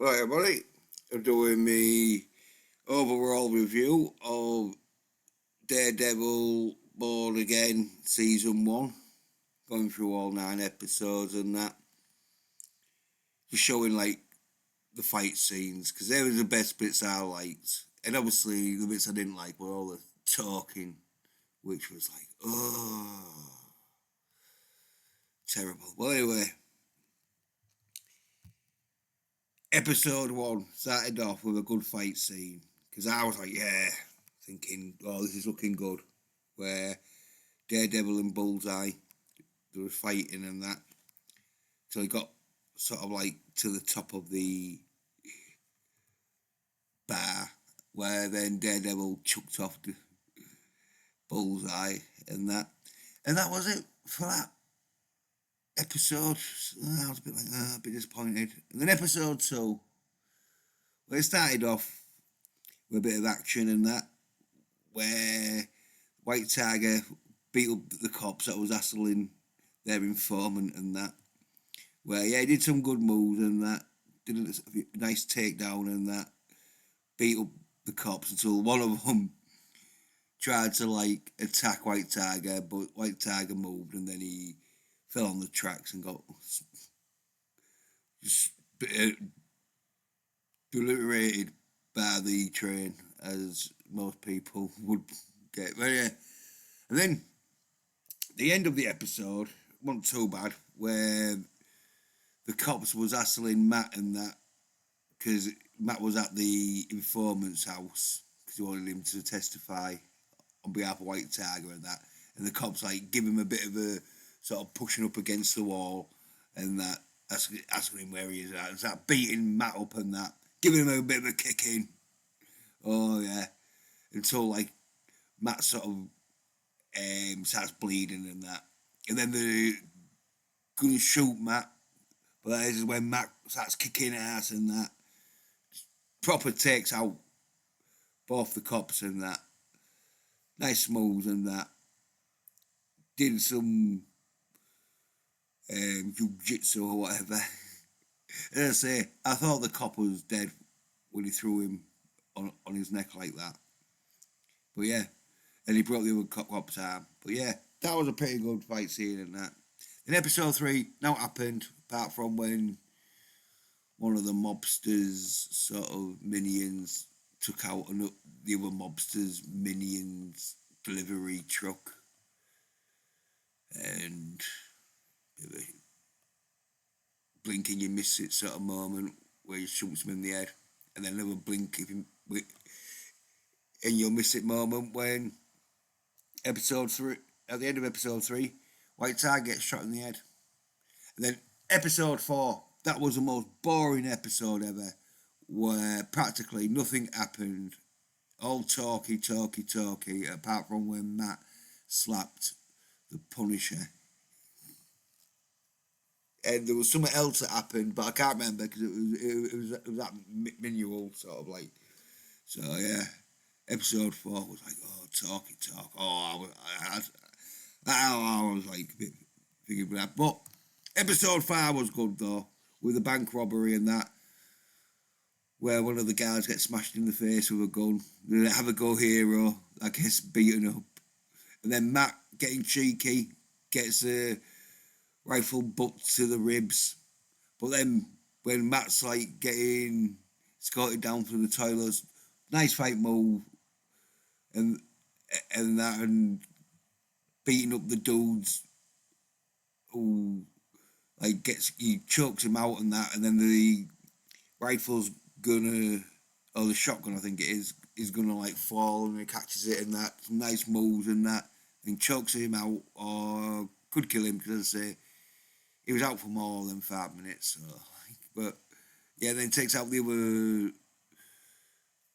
Right, everybody, I'm doing the overall review of Daredevil Born Again Season 1. Going through all 9 episodes and that. Just showing like the fight scenes, because they were the best bits I liked. And obviously, the bits I didn't like were all the talking, which was like, oh, terrible. Well, anyway, episode 1 started off with a good fight scene, because I was like, yeah, thinking, oh, this is looking good. Where Daredevil and Bullseye, they were fighting and that. So he got sort of like to the top of the bar, where then Daredevil chucked off the Bullseye and that. And that was it for that episode. I was a bit like, a bit disappointed. And then episode 2, where it started off with a bit of action and that, where White Tiger beat up the cops that was hassling their informant and that. Where, yeah, he did some good moves and that. Did a nice takedown and that. Beat up the cops until one of them tried to, like, attack White Tiger, but White Tiger moved and then he fell on the tracks and got just obliterated by the train, as most people would get. But yeah. And then the end of the episode wasn't too bad, where the cops was hassling Matt and that, because Matt was at the informant's house because he wanted him to testify on behalf of White Tiger and that. And the cops like give him a bit of a sort of pushing up against the wall and that, asking him where he is at. And start beating Matt up and that, giving him a bit of a kick in. Oh yeah, until like Matt sort of starts bleeding and that, and then they're gonna shoot Matt, but that is when Matt starts kicking ass and that. Proper takes out both the cops and that. Nice moves and that. Did some jiu-jitsu or whatever. As I say, I thought the cop was dead when he threw him on his neck like that. But yeah, and he broke the other cop's arm. But yeah, that was a pretty good fight scene and that. In episode 3, nothing happened apart from when one of the mobsters' sort of minions took out the other mobsters' minions' delivery truck, and blinking you miss it sort of moment where you shoots him in the head, and then another blink if you, and you'll miss it moment when episode 3, at the end of episode 3, White Tiger gets shot in the head. And then episode 4, that was the most boring episode ever, where practically nothing happened. All talky, apart from when Matt slapped the Punisher. And there was something else that happened, but I can't remember because it was that manual sort of like. So yeah, episode 4 was like, oh, talky talk. Oh, I was like a bit thinking about that. But episode 5 was good though, with the bank robbery and that, where one of the guards gets smashed in the face with a gun. They have a go hero, I guess, beaten up. And then Matt, getting cheeky, gets a rifle butt to the ribs. But then when Matt's like getting escorted down through the toilets, nice fight move, and that, and beating up the dudes who like he chokes him out and that, and then the rifle's gonna, or the shotgun I think it is gonna like fall, and he catches it and that. Some nice moves and that, and chokes him out or could kill him, because I say he was out for more than 5 minutes. So, but yeah, then takes out the other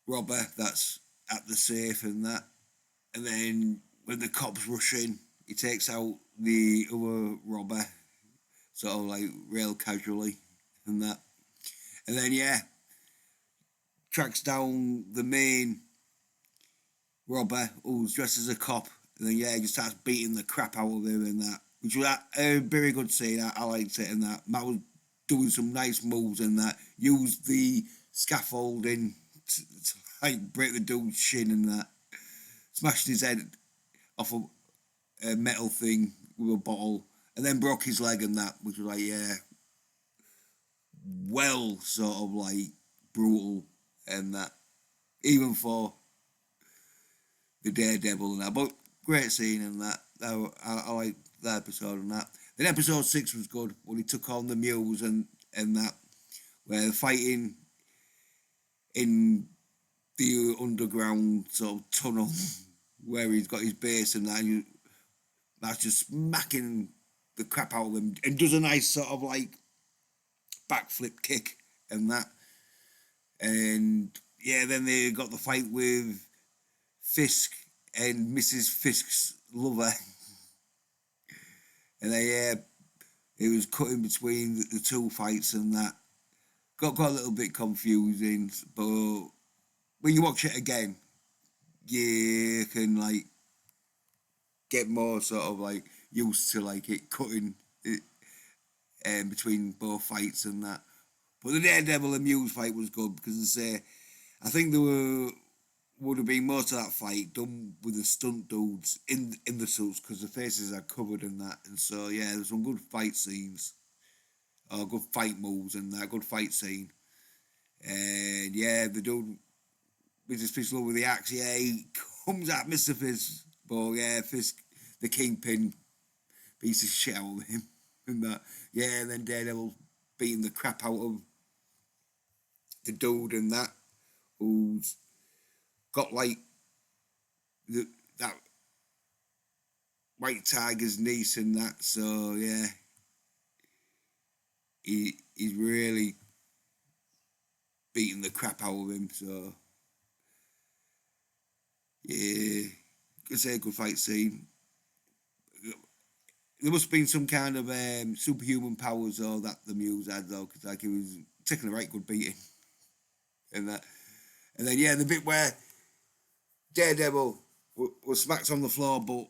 robber that's at the safe and that, and then when the cops rush in, he takes out the other robber, sort of like real casually and that, and then yeah, tracks down the main robber who's dressed as a cop, and then yeah, he just starts beating the crap out of him and that, which was a very good scene. I liked it and that. Matt was doing some nice moves and that. Used the scaffolding to like break the dude's shin and that. Smashed his head off a metal thing with a bottle, and then broke his leg and that, which was like, yeah, well, sort of like brutal and that, even for the Daredevil and that. But great scene and that. I like that episode and that. Then episode 6 was good when he took on the mules and that, where they're fighting in the underground sort of tunnel where he's got his base and that. And that's just smacking the crap out of him and does a nice sort of like backflip kick and that. And yeah, then they got the fight with Fisk and Mrs. Fisk's lover. And it was cutting between the two fights and that. Got a little bit confusing, but when you watch it again, you can like get more sort of like used to like it cutting it between both fights and that. But the Daredevil and Muse fight was good because I think would have been most of that fight done with the stunt dudes in the suits because the faces are covered and that. And so yeah, there's some good fight scenes, or good fight moves and that, good fight scene. And yeah, the dude with his pistol with the axe, yeah, he comes at Mr. Fisk, but yeah, Fisk, the Kingpin, beats the shit out of him and that. Yeah, and then Daredevil beating the crap out of the dude and that, who's got like that White Tiger's niece and that. So yeah, he's really beating the crap out of him. So yeah, could say a good fight scene. There must have been some kind of superhuman powers though that the Muse had though, because like he was taking a right good beating and that. And then yeah, the bit where Daredevil was smacked on the floor, but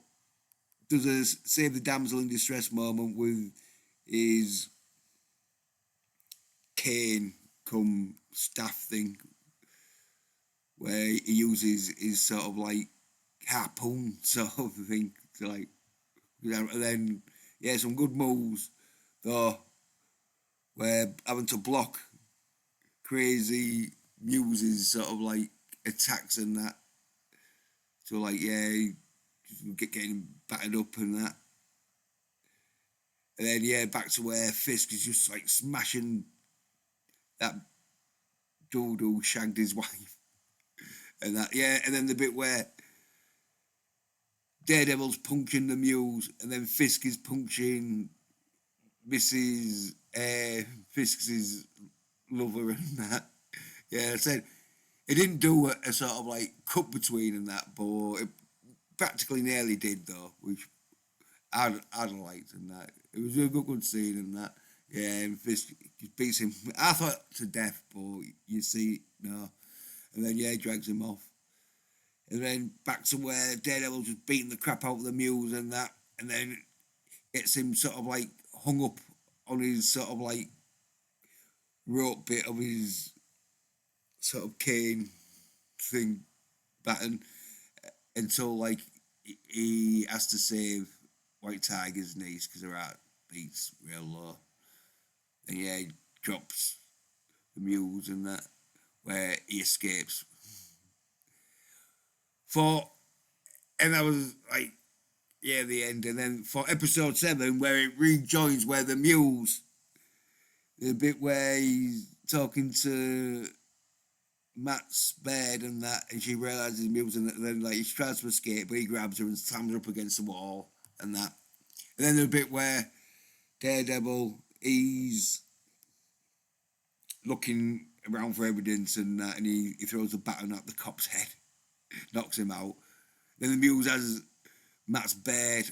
does a save the damsel in distress moment with his cane come staff thing, where he uses his sort of like harpoon sort of thing to like, and then yeah, some good moves though, where having to block crazy Muse's sort of like attacks and that. So like yeah, getting battered up and that. And then yeah, back to where Fisk is just like smashing that dude who shagged his wife. And that yeah, and then the bit where Daredevil's punching the mules and then Fisk is punching Mrs. Fisk's lover and that. Yeah, I said it didn't do a sort of like cut between and that, but it practically nearly did though, which I'd liked and that. It was a good scene and that. Yeah, and Fisk beats him. I thought to death, but you see, no. And then yeah, he drags him off. And then back to where Daredevil's just beating the crap out of the mules and that, and then gets him sort of like hung up on his sort of like rope bit of his sort of cane thing baton until like he has to save White Tiger's niece because her heart beats real low. And yeah, he drops the mules and that, where he escapes. And that was like, yeah, the end. And then for episode 7, where it rejoins where the mules, the bit where he's talking to Matt's bed and that, and she realizes mules, and then like he tries to escape, but he grabs her and slams her up against the wall and that. And then the bit where Daredevil, he's looking around for evidence and that, and he throws a baton at the cop's head, knocks him out. Then the muse has Matt's bed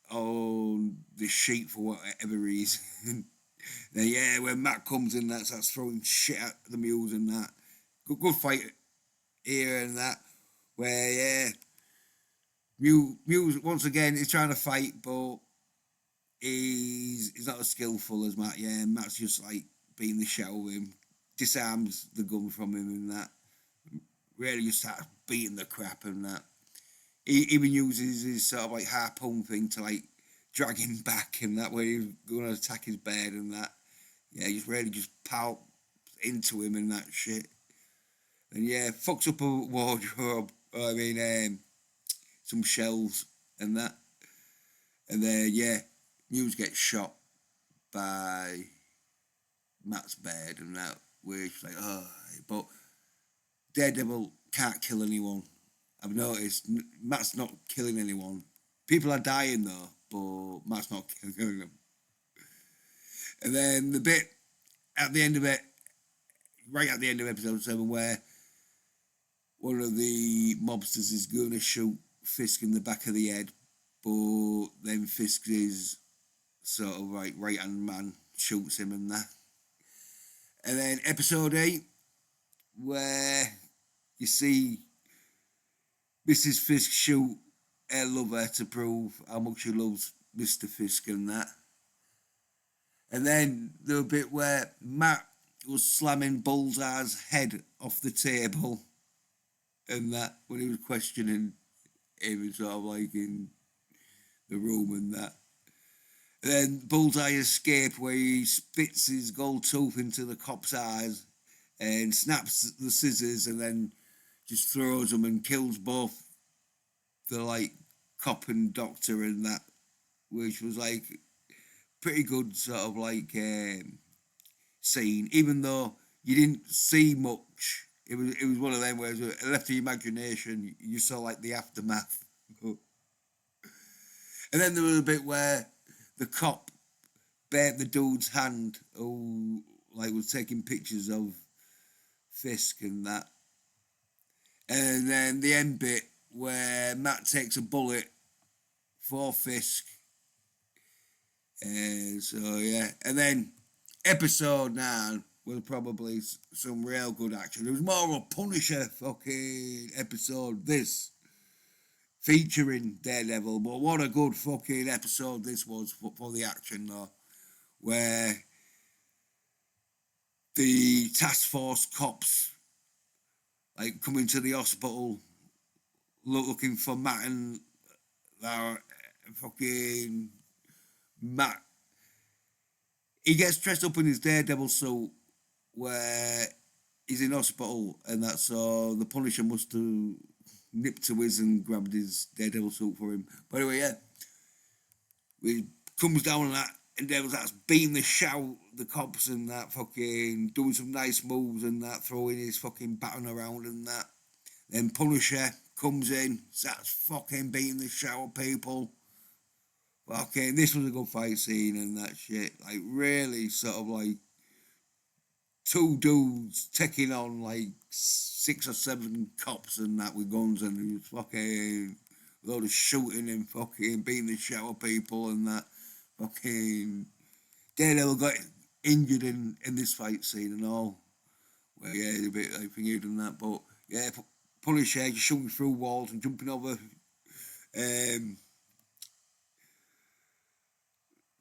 on the sheet for whatever reason. Then yeah, when Matt comes in, that starts throwing shit at the mules and that. Good fight here and that, where yeah, Muse once again is trying to fight, but he's not as skillful as Matt. Yeah, Matt's just like beating the shit out of him, disarms the gun from him and that. Really just starts beating the crap and that. He even uses his sort of like harpoon thing to like drag him back and that way he's going to attack his bed and that. Yeah, he's really just pow into him and that shit. And yeah, fucks up a wardrobe. Some shelves and that. And then yeah, Muse gets shot by Matt's bed and that. Which like but Daredevil can't kill anyone. I've noticed Matt's not killing anyone. People are dying though, but Matt's not killing them. And then the bit at the end of it, right at the end of episode 7, where one of the mobsters is going to shoot Fisk in the back of the head, but then Fisk's sort of like right-hand man shoots him and that. And then episode 8, where you see Mrs. Fisk shoot her lover to prove how much she loves Mr. Fisk and that. And then the bit where Matt was slamming Bullseye's head off the table and that when he was questioning him sort of like in the room and that. And then Bullseye escaped where he spits his gold tooth into the cop's eyes and snaps the scissors and then just throws them and kills both the like cop and doctor and that, which was like pretty good sort of like scene, even though you didn't see much. It was one of them where it left the imagination. You saw like the aftermath. And then there was a bit where the cop bared the dude's hand who like was taking pictures of Fisk and that. And then the end bit where Matt takes a bullet for Fisk. So yeah, and then episode 9 was probably some real good action. It was more of a Punisher fucking episode, this, featuring Daredevil, but what a good fucking episode this was for the action though, where the task force cops like coming to the hospital looking for Matt and fucking Matt. He gets dressed up in his Daredevil suit where he's in hospital and that, so the Punisher must have nipped to his and grabbed his Daredevil suit for him. But anyway, yeah, he comes down on that and Daredevil starts beating the shit out the cops and that, fucking doing some nice moves and that, throwing his fucking baton around and that. Then Punisher comes in, starts fucking beating the shit out of people. Fucking, this was a good fight scene and that shit. Like, really sort of like two dudes taking on like 6 or 7 cops and that with guns, and he was fucking a load of shooting and fucking beating the shit out of people and that. Fucking Daredevil got injured in this fight scene and all. Well, yeah, a bit like fingered and that, but yeah, Punisher just shooting through walls and jumping over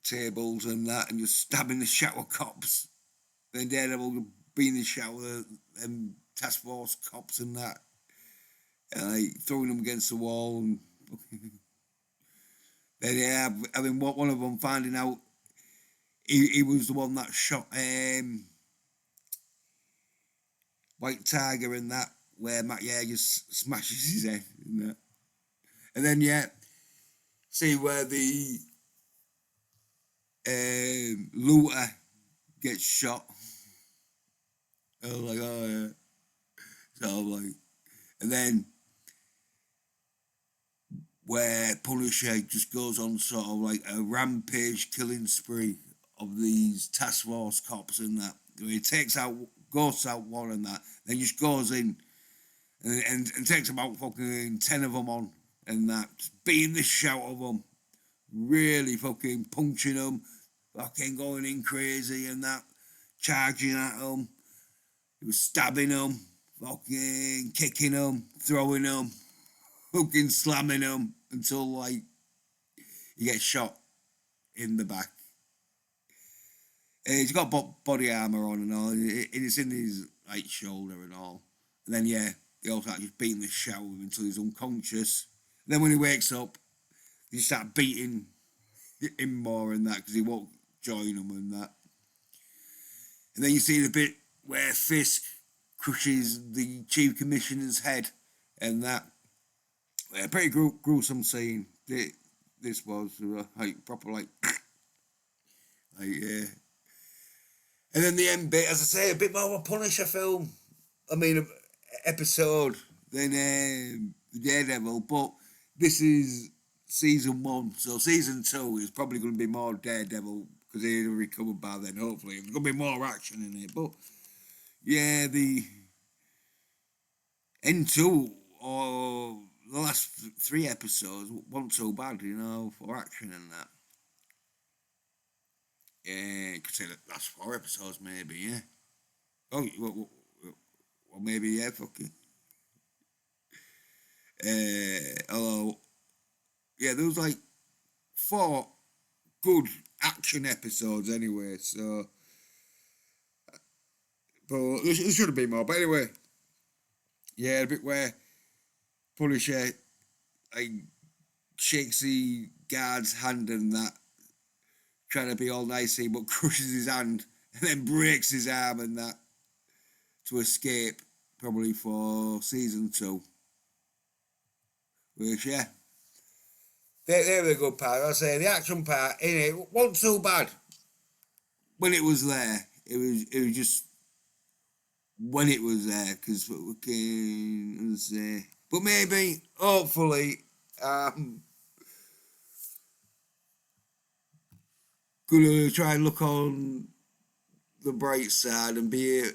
tables and that, and just stabbing the shit out of cops. Then Daredevil being the shit out of task force cops and that, and like throwing them against the wall and then yeah, I mean, one of them finding out he was the one that shot White Tiger and that, where Matt Yeager smashes his head and that. And then yeah, see where the looter gets shot. I was like, oh yeah. So I'm like, and then where Punisher just goes on sort of like a rampage killing spree of these task force cops and that. He takes out, ghosts out one and that, then just goes in and takes about fucking 10 of them on and that, just beating the shit out of them, really fucking punching them, fucking going in crazy and that, charging at them. He was stabbing them, fucking kicking them, throwing them, fucking slamming them until like he gets shot in the back. He's got body armor on and all, and it's in his right shoulder and all. And then yeah, he also just beating the shit out of him until he's unconscious. And then when he wakes up, they start beating him more and that because he won't join them and that. And then you see the bit where Fisk crushes the chief commissioner's head and that. Yeah, pretty gruesome scene. This was like proper like yeah. And then the end bit, as I say, a bit more of a Punisher film. I mean, episode than Daredevil, but this is season 1, so season 2 is probably going to be more Daredevil because he'll recover by then. Hopefully, there's going to be more action in it. But yeah, the N2 or the last 3 episodes weren't so bad, for action and that. Yeah, you could say the last 4 episodes maybe, yeah. Oh, well maybe, yeah, fuck it. Although, yeah, there was like 4 good action episodes anyway, so. But there should have been more. But anyway, yeah, a bit where Punisher like shakes the guard's hand and that, trying to be all nicey, but crushes his hand and then breaks his arm and that to escape, probably for season 2. Which, yeah, they were the good part. I say the action part in it wasn't so bad when it was there. It was just when it was there because but maybe, hopefully, gonna try and look on the bright side and be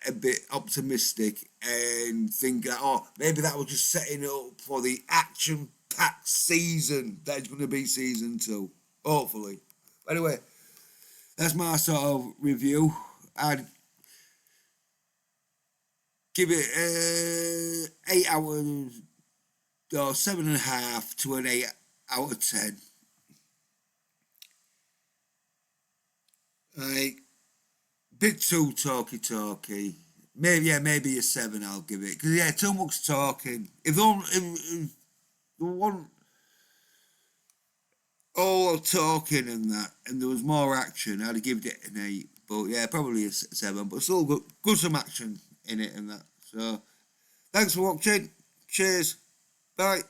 a bit optimistic and think that maybe that was just setting up for the action-packed season that is going to be season 2. Hopefully. Anyway, that's my sort of review. I'd give it 8 hours or 7.5 to an 8 out of 10. Like, bit too talky. Maybe a 7 I'll give it. Because, yeah, too much talking. If they want all talking and that, and there was more action, I'd have given it an 8. But, yeah, probably a 7. But still good some action in it and that. So, thanks for watching. Cheers. Bye.